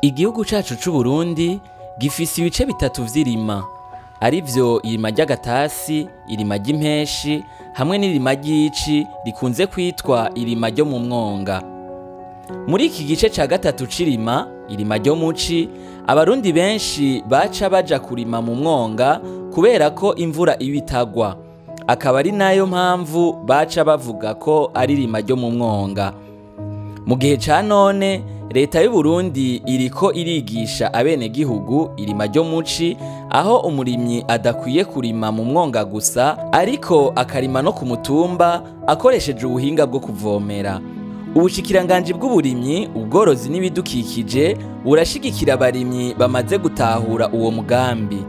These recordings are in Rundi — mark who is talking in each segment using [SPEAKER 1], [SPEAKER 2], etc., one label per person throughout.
[SPEAKER 1] Igihugu cacu c'Uburundi gifise ibice bitatu vy'irima, arivyo irima ry'agatasi, irima ry'impeshi hamwe n'irima ry'ici rikunze kwitwa irima ryo mu mwonga. Muri iki gice ca gatatu c'irima, irima ryo muci, abarundi benshi baca baja kurima mu mwonga kubera ko imvura iba itagwa. Akaba ari nayo mpamvu baca bavuga ko ari irima ryo mu mwonga. Mu gihe ca none, leta y'u Burundi iriko irigisha abenegihugu irima ryo muci, aho umurimyi adakwiye kurima mu mwonga gusa, ariko akarima no ku mutumba akoresheje ubuhinga bwo kuvomera. Ubushikiranganji bw'uburimyi, ubworozi n'ibidukikije burashigikira abarimyi bamaze gutahura uwo mugambi.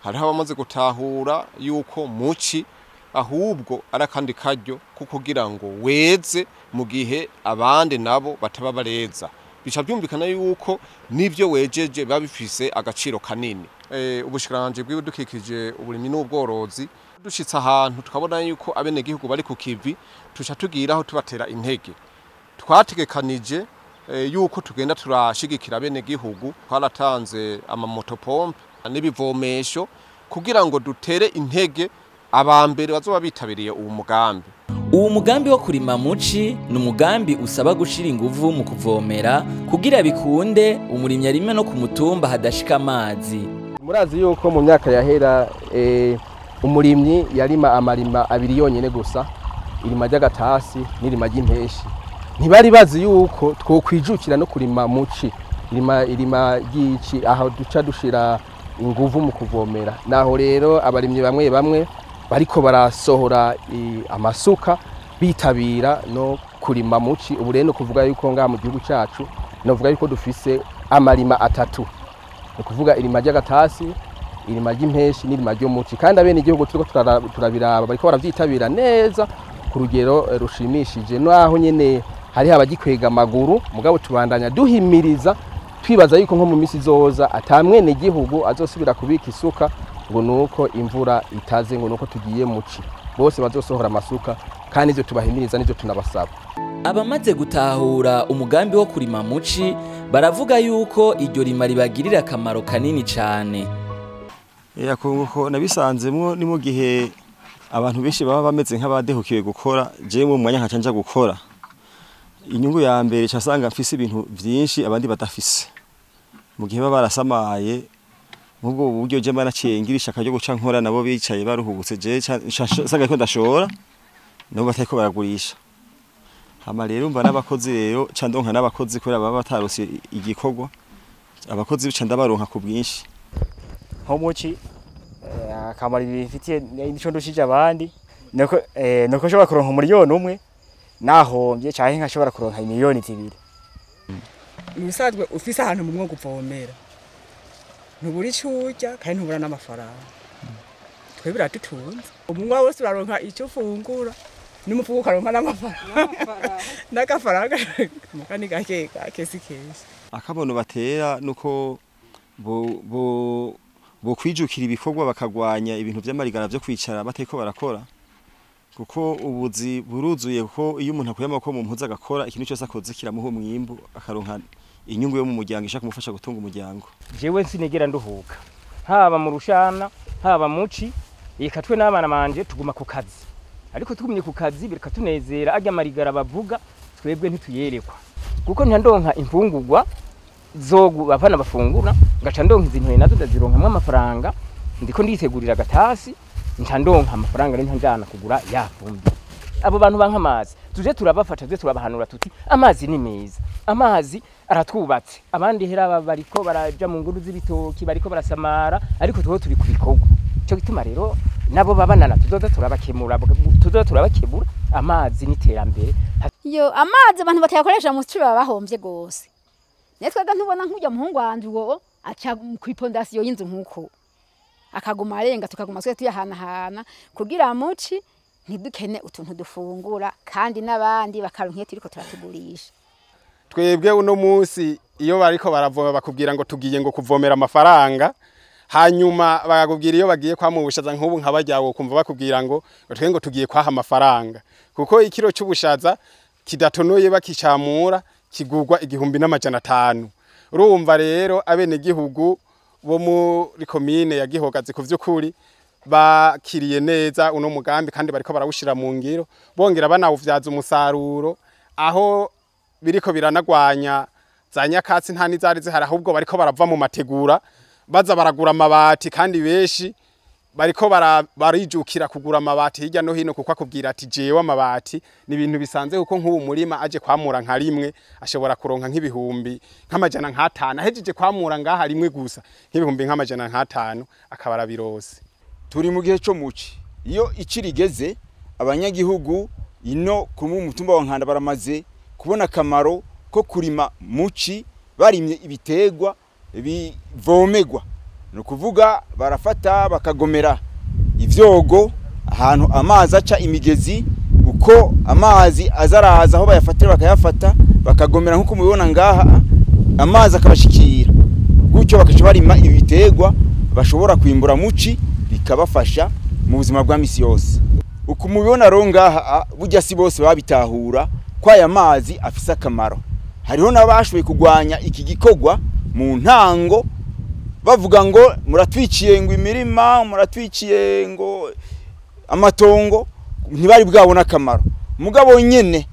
[SPEAKER 2] Hariho abamaze gutahura yuko muci ahubwo arakandi karyo kugira ngo weze mu gihe abandi nabo bataba bareza. Bica byumvikana yuko nivyo wejeje babifise agaciro kanini. Ubushikiranganji bw'ibidukikije, uburimyi n'ubworozi dushitse ahantu tukabona yuko abenegihugu bari ku kivi, tuca tugiraho tubatera intege. Twategekanije yuko tugenda turashigikira abenegihugu, twaratanze amamotopompe n'ibivomesho kugira ngo dutere intege abambere bazoba bitabiriye uwo mugambi.
[SPEAKER 1] Uwo mugambi wo kurima muci ni umugambi usaba gushira inguvu mu kuvomera kugira bikunde umurimyi arime no ku mutumba hadashika amazi.
[SPEAKER 3] Murazi yuko mu myaka yahera umurimyi yarima amarima abiri yonyene gusa, irima ry'agatasi n'irima ry'impeshi. Ntibari bazi yuko twokwijukira no kurima muci, irima ry'ici, aho duca dushira inguvu mu kuvomera. Naho rero abarimyi bamwe bamwe bariko barasohora amasuka bitabira no kurima muci. Ubu rero kuvuga yuko ngaha mu gihugu cacu novuga yuko dufise amarima atatu, no kuvuga irima ry'agatasi, irima ry'impeshi n'irima ryo muci, kandi abene igihugu turiko turabiraba bariko baravyitabira neza ku rugero rushimishije. Naho nyene hari abagikwega amaguru, mugabo tubandanya duhimiriza twibaza yuko nko mu misi zoza atamwene igihugu azosubira kubika isuka ngo nuko imvura itaze, ngo nuko tugiye muci. Bose bazosohora amasuka, kandi ivyo tubahimiriza n'ivyo tunabasaba.
[SPEAKER 1] Abamaze gutahura umugambi wo kurima muci baravuga yuko iryo rima ribagirira akamaro kanini cane.
[SPEAKER 4] Kuko nabisanzemwo ni mu gihe abantu benshi baba bameze nk'abadehukiwe gukora, je mu mwanya nkaca nja gukora. Inyungu ya mbere casanga mfise ibintu vyinshi abandi badafise. Mu gihe baba barasamaye, mubwo buryo je manaciye ngirisha akaryo guca nkora, nabo bicaye baruhubutse, je sanga ko ndashora nabo batayiko baragurisha. Hama rero mba n'abakozi rero ca ndonka n'abakozi kubera baba batarose igikorwa, abakozi bica ndabaronka ku bwinshi.
[SPEAKER 5] Ho muci akamaro bifitiye nico ndushije abandi, nuko nshobora kuronka umuriyoni umwe, nahombye canke nkashobora kuronka imiliyoni 2.
[SPEAKER 6] Mubisanzwe ufise ahantu mu mwonga uvomera, ntubura ico urya kandi ntubura n'amafaranga. Twe biradutunze, umunwa wose uraronka ico ufungura, n'umufuko ukaronka n'amafaranga n'agafaranga mukani gake si keza.
[SPEAKER 4] Akabono batera nuko bo kwijukira ibikorwa bakagwanya ibintu vy'amarigara vyo kwicara bateko barakora, kuko ubuzi buruzuye, kuko iyo umuntu akuye amaboko mu mpuzu agakora ikintu cyose akoze kiramuha umwimbu, akaronka inyungu yo mu muryango ishaka kumufasha gutunga umuryango.
[SPEAKER 5] Jewe sinegera nduhuka, haba mu rushana haba muci, ikatwe n'abana banje tuguma ku kazi, ariko tugumye ku kazi birakatunezera. Ajya marigara bavuga twebwe ntituyerekwa, kuko ntandonka imfungurwa zogu abana bafungura, ngaca ndonka izintu nazo ndazironkamwe amafaranga, ndiko nditegurira agatasi, ntandonka amafaranga rero ntanjana kugura yafumbi. Abo bantu banka amazi tuje turabafata, tuje turabahanura tuti amazi ni meza, amazi aratwubatse. Abandi hera bariko baraja mu nguru z'ibitoki, bariko barasamara, ariko tuho turi kubikorwa. Cyo gituma rero nabo babanana tuzoza turabakemura amazi n'iterambere.
[SPEAKER 7] Yo amazi abantu batayakoresha mu cyo babahombye gose. Netwaga ntubona nk'ujya muhungu wanje uwo aca ku pondasiyo y'inzu nkuko akaguma arenga, tukaguma twe tuyahanahana kugira muci ntidukene utuntu dufungura, kandi n'abandi bakaronka turiko turatugurisha.
[SPEAKER 8] Twebwe uno munsi iyo bariko baravoma bakubwira ngo tugiye ngo kuvomera amafaranga, hanyuma bagakubwira iyo bagiye kwa mu bushaza nk'ubu nk'abajyawo kumva bakubwira ngo twe ngo tugiye kwaha amafaranga, kuko ikiro cy'ubushaza kidatonoye bakicamura kigurwa 1500. urumva rero abene gihugu bo muri komine ya Gihogazi ku vy'ukuri bakiriye neza uno mugambi kandi bariko barawushira mu ngiro bongera banawuvyaza umusaruro aho biriko biranagwanya za nyakatsi nta nizari zihari ahubwo bariko barava mu mategura baza baragura amabati kandi beshi bariko barijukira kugura amabati hirya no hino kuko akubwira ati jewe amabati ni ibintu bisanze kuko nk'ubu murima aje kwamura nka rimwe ashobora kuronka nk'ibihumbi nk'amajana nk'atanu ahejeje kwamura ngaha rimwe gusa nk'ibihumbi nk'amajana nk'atanu akabara birose.
[SPEAKER 9] Turi mu gihe cyo muci iyo ikirigeze abanyagihugu ino ku mutumba wa Nkanda baramaze kubona akamaro ko kurima muci barimye ibitegwa bivomegwa no kuvuga barafata bakagomera ivyogo ahantu amazi aca imigezi uko amazi azaraza aho bayafatira bakayafata bakagomera nkuko mubibona ngaha amazi akabashikira gutyo bakaje barima ibitegwa bashobora kwimbura muci bikabafasha mu buzima bwa misi yose uko mubibona ro ngaha burya si bose babitahura kwa aya mazi afise akamaro hariho nabashoboye kugwanya iki gikorwa mu ntango bavuga ngo muratwiciye ngo imirima muratwiciye ngo amatongo ntibari bwabona akamaro mugabo nyene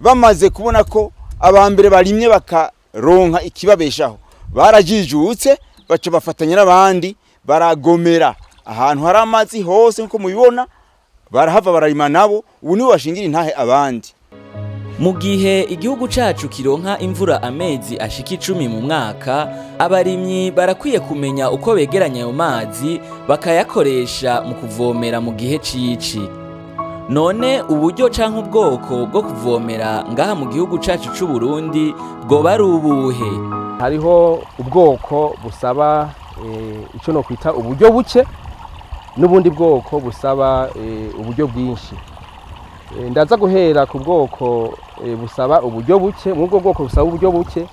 [SPEAKER 9] bamaze kubona ko abambere barimye bakaronka ikibabeshaho barajijutse baco bafatanya n'abandi baragomera ahantu hari amazi hose nko mubibona barahava bararima nabo ubu nibo bashingira intahe abandi.
[SPEAKER 1] Mu gihe igihugu cacu kironka imvura amezi ashika 10 mu mwaka abarimyi barakwiye kumenya uko begeranya ayo mazi bakayakoresha mu kuvomera mu gihe cici. None uburyo canke ubwoko bwo kuvomera ngaha mu gihugu cacu c'u Burundi bwoba ari ubuhe?
[SPEAKER 3] Hariho ubwoko busaba ico no kwita uburyo buke n'ubundi bwoko busaba uburyo bwinshi. Ndaza guhera ku bwoko busaba uburyo buke mu bwoko busaba uburyo buke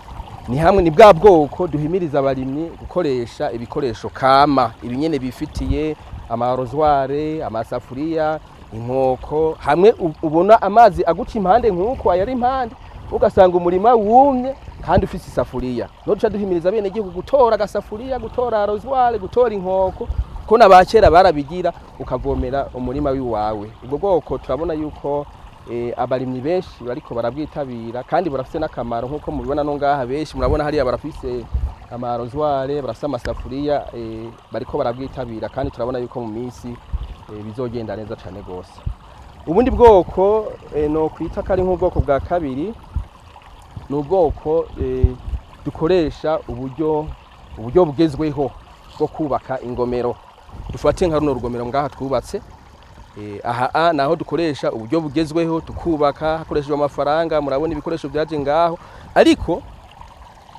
[SPEAKER 3] ni hamwe ni bwa bwoko duhimiriza abarimyi gukoresha ibikoresho kama ibinyene bifitiye amarozware amasafuriya inkoko hamwe ubona amazi aguca impande nkuko ayari impande ugasanga umurima wumye kandi ufise isafuriya no duca duhimiriza bene gihugu gutora agasafuriya gutora rozware gutora inkoko ko nabakera barabigira ukavomera umurima wiwawe. Ubwo bwoko turabona yuko abarimyi benshi bariko barabwitabira kandi barafise n'akamaro nkuko mubibona no ngaha benshi murabona hariya barafise amarozware barafise amasafuriya bariko barabwitabira kandi turabona yuko mu minsi bizogenda neza cyane gose. Ubundi bwoko no kwita kari nk'ubwoko bwa kabiri n'ubwoko dukoresha uburyo bugezweho bwo kubaka ingomero. Dufate nka runo rugomero ngaha twubatse aha naho dukoresha uburyo bugezweho tukubaka hakoreshejwe amafaranga murabona ibikoresho byaje ngaho ariko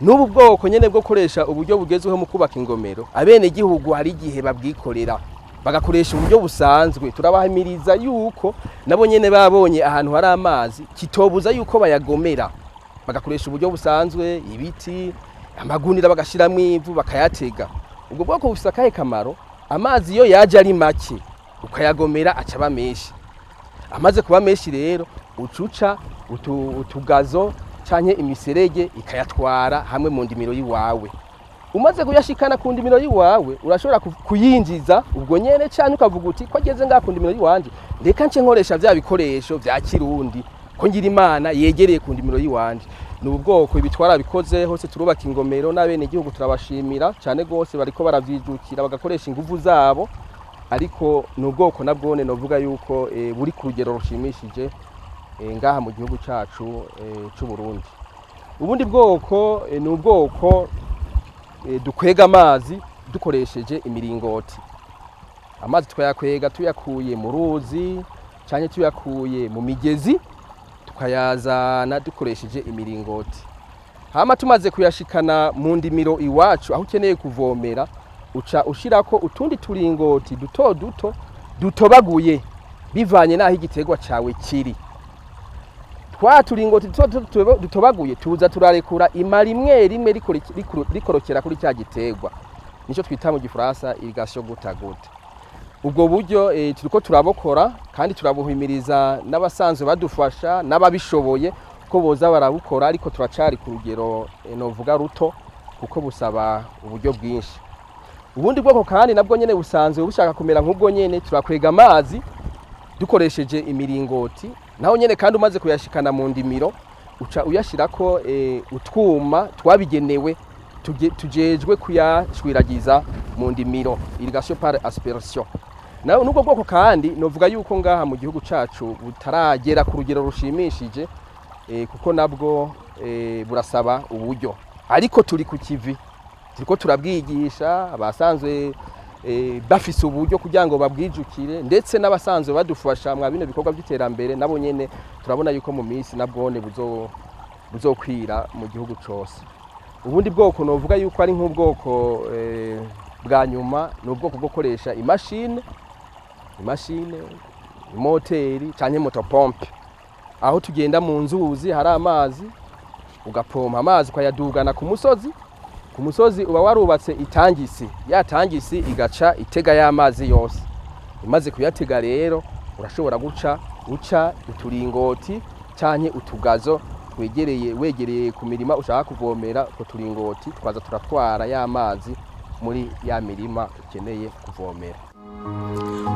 [SPEAKER 3] n'ubu bwoko nyene bwo koresha uburyo bugezweho mu kubaka ingomero abene gihugu hari gihe babwikorera bagakoresha uburyo busanzwe turabahimiriza yuko nabo nyene babonye ahantu hari amazi kitobuza yuko bayagomera bagakoresha uburyo busanzwe ibiti amagunira bagashiramwe ivu bakayatega. Ubwo bwoko bufise akahe kamaro amazi yo yaje ari make ukayagomera acaba menshi amaze kuba menshi rero ucuca utugazo canke imiserege ikayatwara hamwe mu ndimiro yiwawe umaze kuyashikana ku ndimiro yiwawe urashobora kuyinjiza ubwo nyene cyane ukavuga uti ko ageze ngaha ku ndimiro yiwanje ndeka nce nkoresha vya bikoresho vya kirundi ko ngira imana yegereye ku ndimiro yiwanje. Nubu bwoko ibitwara bikoze hose turubaka ingomero n'abene igihugu turabashimira cyane gose bariko baravyijukira bagakoresha ingufu zabo ariko n'ubwoko nabwone novuga yuko buri ku rugero rushimishije ngaha mu gihugu cacu c'u Burundi. Ubundi bwoko n'ubwoko dukwega amazi dukoresheje imiringoti. Amazi twayakwega tuyakuye mu ruzi cyane tuyakuye mu migezi tukayazana dukoresheje imiringoti. Hama tumaze kuyashikana mu ndimiro iwacu aho ukeneye kuvomera uca ushirako utundi turingoti duto dutobaguye bivanye naho igitegwa cawe kiri. Twa turingoti dutobaguye tuza turarekura imari rimwe rikorokera kuri cya gitegwa nico twita mu gifaransa irrigation goutte à goutte. Ubwo buryo turiko turabokora kandi turabuhimiriza n'abasanzwe badufasha n'ababishoboye ko boza barabukora ariko turacari ku rugero novuga ruto kuko busaba uburyo bwinshi. Ubundi bwoko kandi nabwo nyene busanzwe bushaka kumera nk'ubwo nyene, turakwega amazi dukoresheje imiringoti, naho nyene kandi umaze kuyashikana mu ndimiro uca uyashirako utwuma twabigenewe tujejwe kuyashwiragiza mu ndimiro, irrigation par aspiration. Naho nubwo bwoko kandi novuga yuko ngaha mu gihugu cacu butaragera ku rugero rushimishije, kuko nabwo burasaba uburyo, ariko turi ku kivi, turiko turabwigisha abasanzwe bafise uburyo kugira ngo babwijukire, ndetse n'abasanzwe badufasha mwa bino bikorwa by'iterambere nabo nyene turabona yuko mu minsi nabwone buzokwira mu gihugu cose. Ubundi bwoko novuga yuko ari nk'ubwoko bwa nyuma, ni ubwoko bwo koresha imashine, moteri canke motopompe, aho tugenda mu nzuzi hari amazi ugapompa amazi ukayadugana ku musozi uba warubatse itangisi, ya tangisi igaca itega y'amazi yose. Imaze kuyatega rero urashobora uca uturingoti canke utugazo wegereye ku mirima ushaka kuvomera, ku turingoti twaza turatwara y'amazi muri ya mirima ukeneye kuvomera.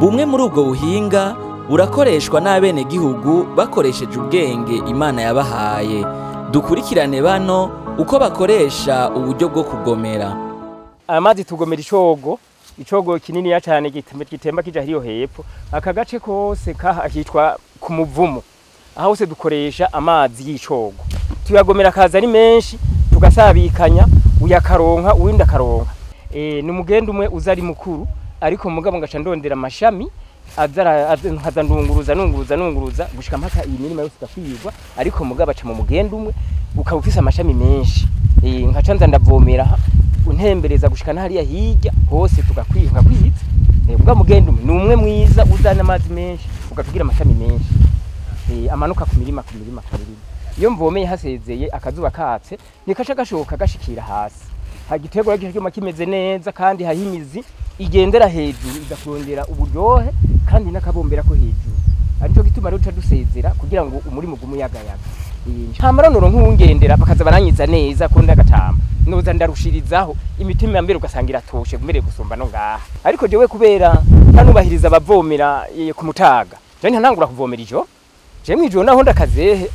[SPEAKER 1] Bumwe muri ubwo buhinga burakoreshwa n'abene gihugu bakoresheje ubwenge Imana yabahaye. Dukurikirane bano uko bakoresha uburyo bwo kugomera.
[SPEAKER 5] Amazi tugomera icogo kinini ya cyane gitemba kija hariyo hepfo. Aka gace kose kahitwa ku muvumo, aho hose dukoresha amazi y'icogo. Tuyagomera kaza ari menshi, tugasabikanya, uyakaronka uwinda karonka. Ni mugenda umwe uza ari mukuru, ariko mugabo ngaca ndondera amashami aza nunguruza gushika mpaka iyi mirima yose gakwirwa, ariko mugabo aca mu mugenda umwe ukaba ufise amashami menshi. Nkaca nza ndavomera untembereza gushika hariya hirya hose tugakwirwa kwitse. Ubwa mugenda umwe ni umwe mwiza uzana amazi menshi ukatugira amashami menshi, amanuka ku mirima. Iyo mvomeye hasezeye akazuba katse nikaca gashoka gashikira hasi, hagiterwa cyuma kimeze neza kandi hahimizi igendera hejuru igakurondera uburyohe kandi nakabombera ko hejuru. Arico gituma rero dusezera kugira ngo umurimo gumuyagayaga. Ntamara noro nk'ungendera bakaza baranyiza neza ko ndagatamba noza ndarushirizaho imitima ya mbere ugasangira toshe gumere gusomba no ngaha. Ariko jewe kubera ntanubahiriza abavomera ku mutaga, je ntangura kuvomera ijo, je mwijo naho ndakazehe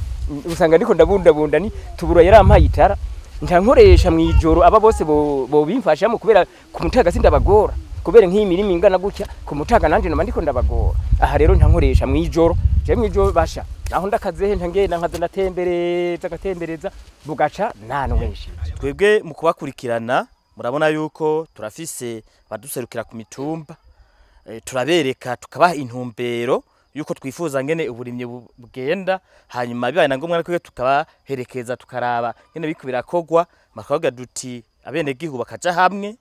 [SPEAKER 5] usanga ndiko ndabundabunda ni tuburo yarampaye itara ntankoresha mwijoro, aba bose bo bimfashamo kubera ku mutaga sindabagora, kubera nk'imirimo ingana gutya ku mutaga nanje no mandiko ndabagora. Aha rero ntankoresha mwijoro, je mwijoro basha naho ndakazehe ntangenda nkaza ndatembereza bugaca nanweshe.
[SPEAKER 10] Twebwe mu kubakurikirana murabona yuko turafise baduserukira ku mitumba, turabereka tukabaha intumbero yuko twifuza ngene uburimye bugenda, hanyuma bibaye na ngombwa ko tukabaherekeza tukaraba ngene bikubira kogwa, makavuga duti abene gihugu bakaja hamwe,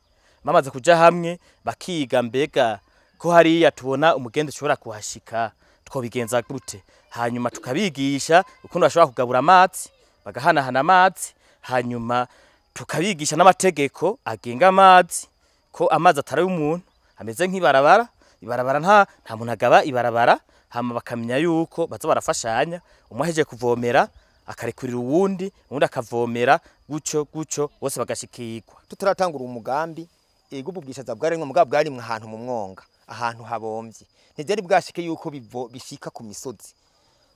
[SPEAKER 10] mamaze kuja hamwe bakiga mbega ko hariya tubona umugende ushobora kuhashika twobigenza gute, hanyuma tukabigisha ukuntu bashobora kugabura amazi bagahanahana amazi, hanyuma tukabigisha n'amategeko agenga amazi, ko amazi atari umuntu ameze nk'ibarabara, ibarabara nta muntu agaba ibarabara, hama bakamenya yuko baza barafashanya, umwaheje kuvomera akarekurira uwundi akavomera gucyo bose bagashikirwa.
[SPEAKER 11] Tutaratangura umugambi gububwishaza bwarimwe mugabo bwarimwe ahantu mu mwonga, ahantu habomvye ntivyari bwashike yuko bishika ku misozi.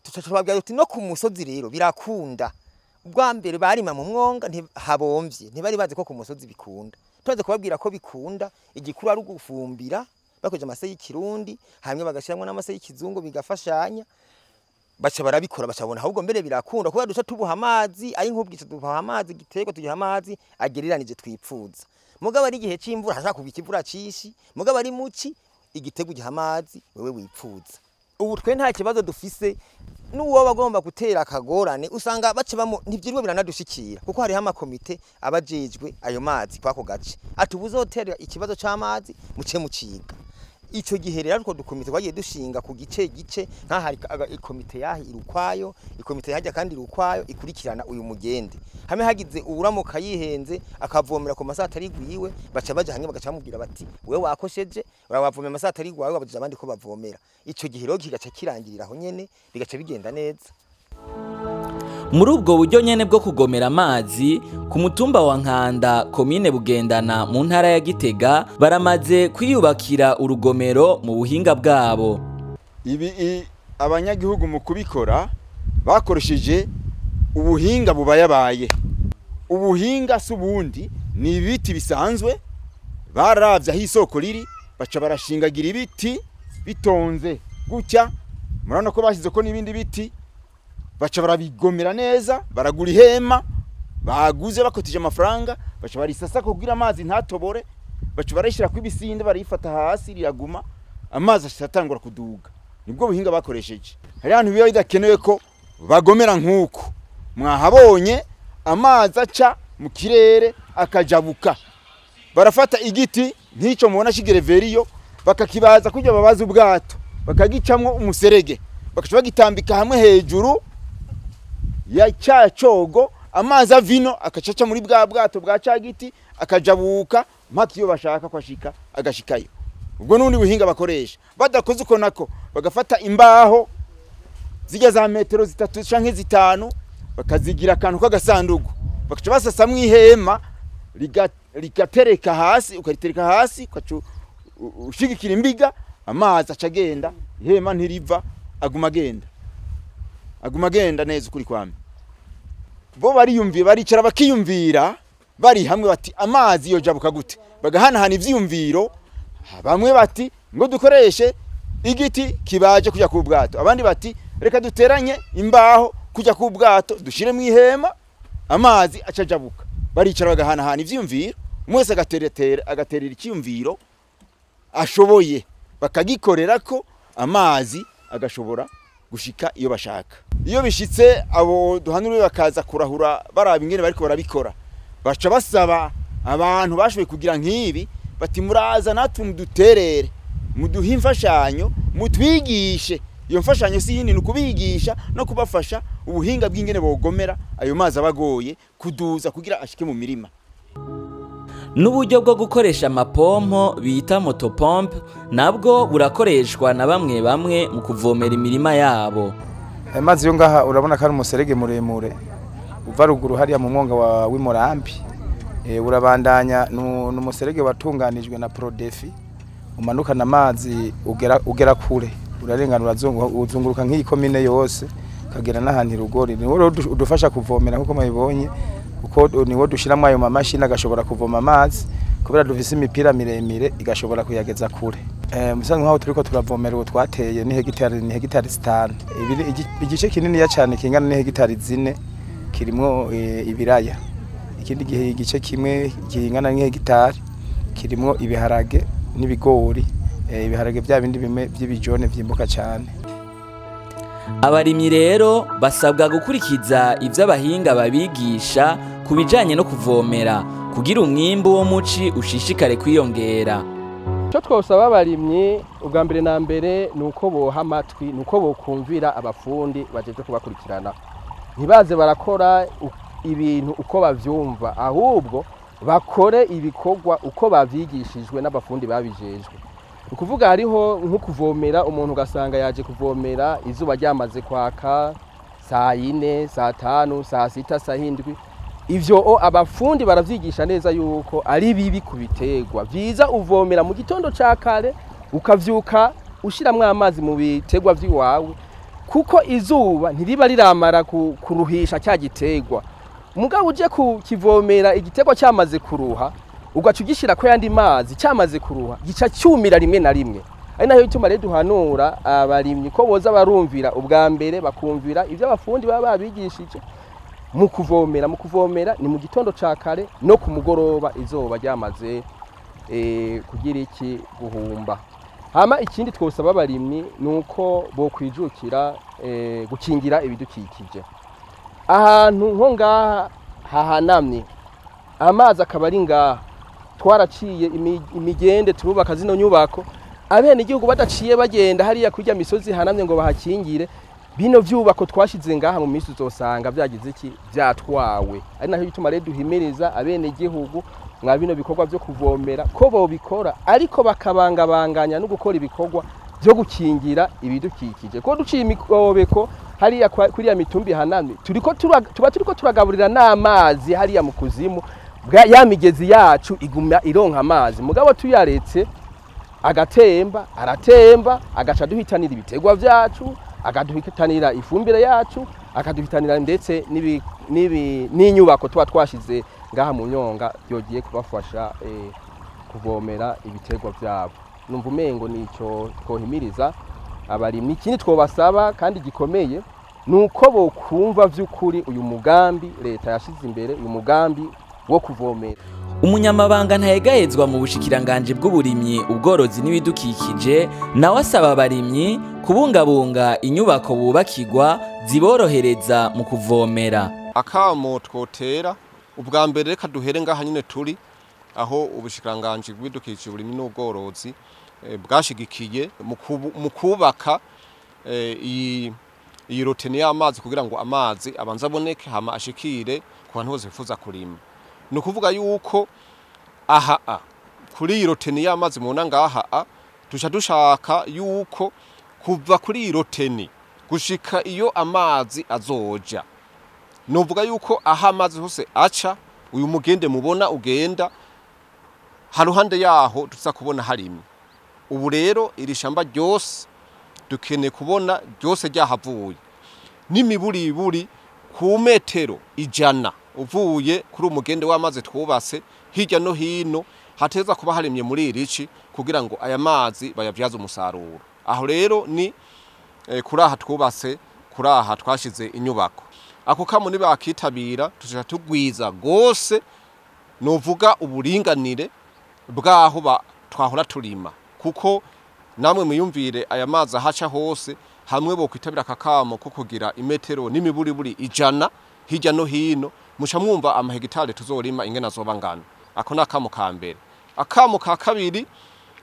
[SPEAKER 11] Tucacababwira uti no ku musozi rero birakunda, ubwa mbere barima mu mwonga habomvye ntibari bazi ko ku musozi bikunda. Tumaze kubabwira ko bikunda, igikuru ari ugufumbira bakoje amase y'ikirundi hamwe bagashiramwe n'amase y'ikizungu bigafashanya, baca barabikora bacabona ahubwo mbere birakunda kuba duca tubuha amazi ari nk'ubwica tubuha amazi gitego tugiha amazi agereranije twipfuza. Mugabo ari gihe c'imvura hashaka kubika imvura cishi, mugabo ari muci igitego giha amazi wewe wipfuza. Ubu twe nta kibazo dufise n'uwo bagomba gutera akagorane usanga bacibamo ntivyirwe biranadushikira, kuko hari amakomite abajejwe ayo mazi kwako gace atubuzotera ikibazo c'amazi muce muciga. Ico gihe rero ariko dukomite kwagiye dushinga ku gice nka hari ikomite yahi irukwayo, ikomite hajya kandi irukwayo ikurikirana uyu mugende. Hame hagize uburamuka yihenze akavomera ku masata ari gwiwe, baca baje hamwe bagaca bamubwira bati wewe wakosheje urawavomera amasata ari gwawe, babaje abandi ko bavomera. Ico gihe rero kigaca kirangirira aho nyene bigaca bigenda neza.
[SPEAKER 1] Muri ubwo buryo nyene bwo kugomera amazi ku mutumba wa Nkanda komine Bugendana mu ntara ya Gitega baramaze kwiyubakira urugomero mu buhinga bwabo.
[SPEAKER 9] Ibi abanyagihugu mu kubikora bakoresheje ubuhinga bubayabaye. Ubuhinga subundi ni ibiti bisanzwe baravye aho isoko riri baca barashingagira ibiti bitonze gutya. Murabona ko bashyize ko n'ibindi biti baca barabigomera neza, baragura ihema baguze bakotije amafaranga, baca barisasa kugira amazi ntatobore, baca barashira ku ibisinde barifata hasi riraguma amazi ashatangura kuduga. Nibwo buhinga bakoresheje. Hari abantu biba bidakenewe ko bagomera nk'uko mwahabonye amazi aca mu kirere akajabuka. Barafata igiti nk'icyo mubona shigereveriyo bakakibaza kujya babaza ubwato bakagicamwo umuserege bakaca bagitambika hamwe hejuru ya cyacogo, amazi avino akacaca muri bwa bwato bwa cagiti akajabuka mpaka iyo bashaka kwashika agashikayo. Ubwo nundi buhinga bakoresha. Badakoze uko nako bagafata imbaho zijya za metero 3 canke 5 bakazigira akantu k'agasandugu bakaca basasa mu ihema ligatereka hasi, ukaritereka hasi ukacu ushigikira imbiga, amazi acagenda, ihema ntiriva, aguma agenda neza ukuri kwame. Bo bariyumviye baricara bakiyumvira bari hamwe bati amazi yojabuka gute, bagahanahana ivyiyumviro. Bamwe bati ngo dukoreshe igiti kibaje kujya ku bwato, abandi bati reka duteranye imbaho kujya ku bwato dushire mu ihema amazi acajabuka. Baricara bagahanahana ivyiyumviro, umwese agaterera icyumviro ashoboye bakagikorera ko amazi agashobora gushika iyo bashaka. Iyo bishitse abo duhanuriwe bakaza kurahura baraba ingene bariko barabikora, baca basaba abantu bashoboye kugira nk'ibi bati muraza natwe muduterere muduhe imfashanyo mutwigishe. Iyo mfashanyo si yindi nukubigisha no kubafasha ubuhinga bw'ingene bogomera ayo mazi abagoye kuduza kugira ashike mu mirima.
[SPEAKER 1] N'uburyo bwo gukoresha amapompo bita motopompe nabwo burakoreshwa na bamwe bamwe mu kuvomera imirima yabo.
[SPEAKER 12] Amazi yo ngaha urabona ko ari umuserege muremure uva ruguru hariya mu mwonga wa w'Imorambi. Urabandanya n'umuserege watunganijwe na Prodefi umanukana amazi ugera kure, urarenganura uzunguruka nk'iyi komine yose kagera n'ahantu rugori. Niwo udufasha kuvomera nkuko mubibonye, uko niwo dushiramo ayo mamashini agashobora kuvoma amazi kubera dufise imipira miremire igashobora kuyageza kure. Musanzwe nkaho turiko turavomera uwo twateye ni hegitari 5. Igice kinini ya cyane kingana ni hegitari 4 kirimo ibiraya. Ikindi gihe igice kimwe kingana ni hegitari kirimo ibiharage n'ibigori. Ibiharage bya bindi bimwe by'ibijone vyimbuka cyane.
[SPEAKER 1] Abarimyi rero basabwa gukurikiza ivyo abahinga babigisha kubijanye no kuvomera kugira umwimbu wo muci ushishikare kwiyongera.
[SPEAKER 3] Cyo twosaba abarimyi ubwa mbere na mbere nuko boha amatwi, nuko bokumvira abafundi bajeje kubakurikirana. Ntibaze barakora ibintu uko bavyumva, ahubwo bakore ibikorwa uko bavyigishijwe n'abafundi babijejwe. Ukuvuga hariho nko kuvomera, umuntu ugasanga yaje kuvomera izuba ryamaze kwaka saa 4, saa 5, saa 6, saa 7. Ivyo abafundi baravyigisha neza yuko ari bibi kubitegwa. Vyiza uvomera mu gitondo ca kare ukavyuka ushiramwe amazi mu bitegwa vyiwawe, kuko izuba ntiriba riramara kuruhisha cya gitegwa. Mugabo uje kukivomera igitegwa cyamaze kuruha ugaca ugishira ko yandi mazi cyamaze kuruha gica cyumira rimwe na rimwe. Ari nayo ituma rero duhanura abarimyi ko boza barumvira ubwa mbere bakumvira ivyo abafundi baba babigishije mu kuvomera ni mu gitondo ca kare no ku mugoroba izuba ryamaze kugira iki guhumba. Hama ikindi twosaba abarimyi nuko bo kwijukira gukingira ibidukikije. Ahantu nko ngaha hahanamye amazi akaba ari ngaha, twaraciye imigende turubaka zino nyubako, abene igihugu badaciye bagenda hariya kurya misozi hanamye ngo bahakingire, bino vyubako twashize ngaha mu misi uzosanga byagize iki byatwawe. Ari naho bituma rero duhimiriza abene igihugu mwa bino bikorwa byo kuvomera ko bo bikora, ariko bakabangabanganya no gukora ibikorwa byo gukingira ibidukikije ko duciye imikobeko hariya kuriya mitumbi hanamye tuba turiko turagaburira n'amazi hariya mu kuzimu ya migezi yacu iguma ironka amazi mugabo tuyaretse aratemba agaca duhitanira ibitegwa vyacu akaduhitanira ifumbire yacu akaduhitanira ndetse n'inyubako tuba twashize ngaha mu nyonga yogiye kubafasha kuvomera ibitegwa vyabo numva umengo nico twohimiriza abarimyi ikindi twobasaba kandi gikomeye nuko bokumva vy'ukuri uyu mugambi leta yashize imbere uyu mugambi wo kuvomera.
[SPEAKER 1] Umunyamabanga ntayegayezwa mu bushikiranganji bw'uburimyi ubworozi n'ibidukikije nawe asaba abarimyi kubungabunga inyubako bubakirwa ziborohereza mu kuvomera.
[SPEAKER 2] Akamo twotera ubwa mbere reka duhere ngaha nyine turi aho ubushikiranganji bw'ibidukikije uburimyi n'ubworozi bwashigikiye mu kubaka iyi roteni y'amazi kugira ngo amazi abanza aboneke hama ashikire ku bantu bose bifuza kurima. Ni ukuvuga yuko aha kuri iyi roteni y'amazi mubona ngaha dushaka yuko kuva kuri iyi roteni gushika iyo amazi azoja nuvuga yuko aha amazi hose aca uyu mugende mubona ugenda haruhande yaho tuza kubona harimye. Ubu rero iri shamba ryose dukeneye kubona ryose ryahavuye n'imiburiburi ku metero 100 uvuye kuri umugende w'amazi twubase hirya no hino hateza kuba harimye muri irici kugira ngo aya mazi bayavyaze umusaruro. Aho rero ni kuraha twubase kuraha twashize inyubako ako kamo ni bakitabira tuja tugwiza gose novuga uburinganire bwaho twahora turima kuko namwe muyumvire aya mazi ahaca hose hamwe bo kwitabira akakamo ko kugira imetero n'imiburiburi 100 hirya no hino musha mwumva amahegitare tuzorima ingena zoba ngana. Ako nakamo ka mbere. Akamo ka kabiri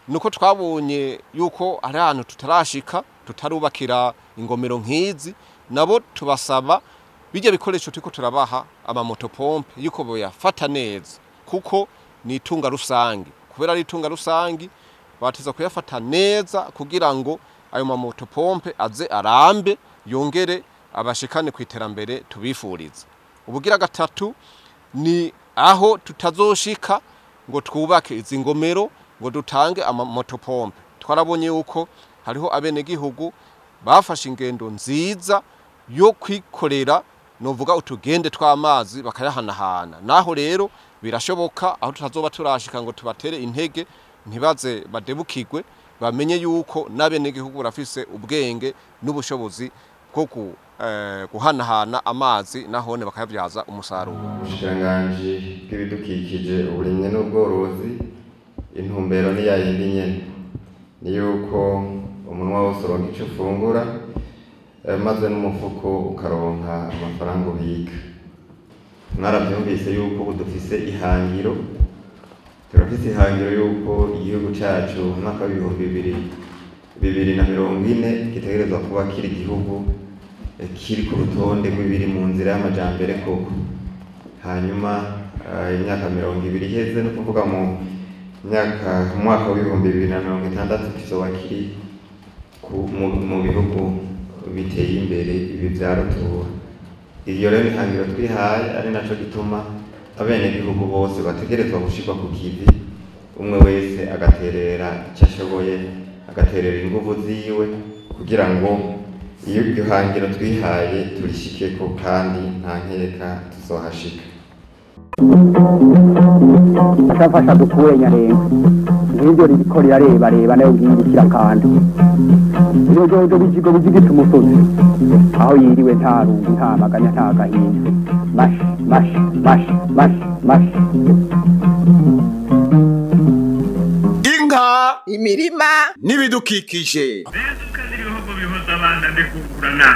[SPEAKER 2] nuko twabonye yuko ari ahantu tutarashika tutarubakira ingomero nkizi nabo tubasaba bijya bikoresho turiko turabaha amamotopompe yuko boyafata neza kuko ni itunga rusangi kubera ari itunga rusangi batiza kuyafata neza kugira ngo ayo mamotopompe aze arambe yongere abashikane kwiterambere tubifuriza. Ubugira gatatu ni aho tutazoshika ngo twubake izi ngomero ngo dutange amamotopompe. Twarabonye uko hariho abene gihugu bafashe ingendo nziza yo kwikorera novuga utugende tw'amazi bakayahanahana. Naho rero birashoboka aho tutazoba turashika ngo tubatere intege ntibaze badebukirwe bamenye yuko n'abene gihugu barafise ubwenge n'ubushobozi bwo guhanahana amazi nahone bakayavyaza umusaruro.
[SPEAKER 13] Ubushikiranganji bw'ibidukikije uburimyi n'ubworozi intumbero ni yayindi nyene ni yuko umunwa wose uronka ico ufungura maze n'umufuko ukaronka amafaranga ubika. Mwaravyumvise yuko ubu dufise ihangiro turafise ihangiro yuko igihugu cacu mu mwaka w'ibihumbi 2040 gitegerezwa kuba kiri igihugu kiri ku rutonde rw'ibiri mu nzira y'amajambere koko. Hanyuma imyaka 20 iheze no kuvuga mu mwaka w'ibihumbi 2060 kizoba kiri mu bihugu biteye imbere ibi vyarutura. Iyo rero ihangiro twihaye ari naco gituma abene gihugu bose bategerezwa gushirwa ku kivi umwe wese agaterera icyo ashoboye agaterera inguvu ziwe kugira ngo iyo iryo hangiro twihaye turishikeko kandi nta nkeka tuzohashika.
[SPEAKER 14] Atafasha dukure nyarenga ngiryo ririko rirarebareba nayo ngirikira kandi iyo jojo bijigo bijigita umusozi aho yiriwe nta rungu nta maganya nta gahinda mash
[SPEAKER 15] Inka imirima n'ibidukikije
[SPEAKER 16] ibihugu bihoza abana ndikugurana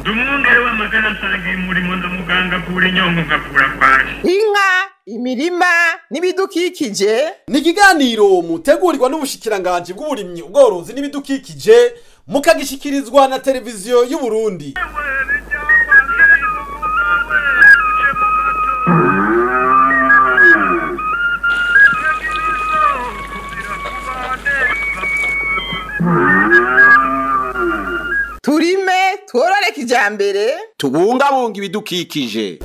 [SPEAKER 16] ndumwongere w'amagana nsangiye umurimo ndamuganga kuri nyongo ngakura kwaje.
[SPEAKER 15] Inka imirima n'ibidukikije
[SPEAKER 17] ni ikiganiro mutegurirwa n'ubushikiranganji bw'uburimyi ubworozi n'ibidukikije mukagishikirizwa na televiziyo y'u Burundi.
[SPEAKER 16] Yeah.
[SPEAKER 15] iterambere tubungabunga ibidukikije.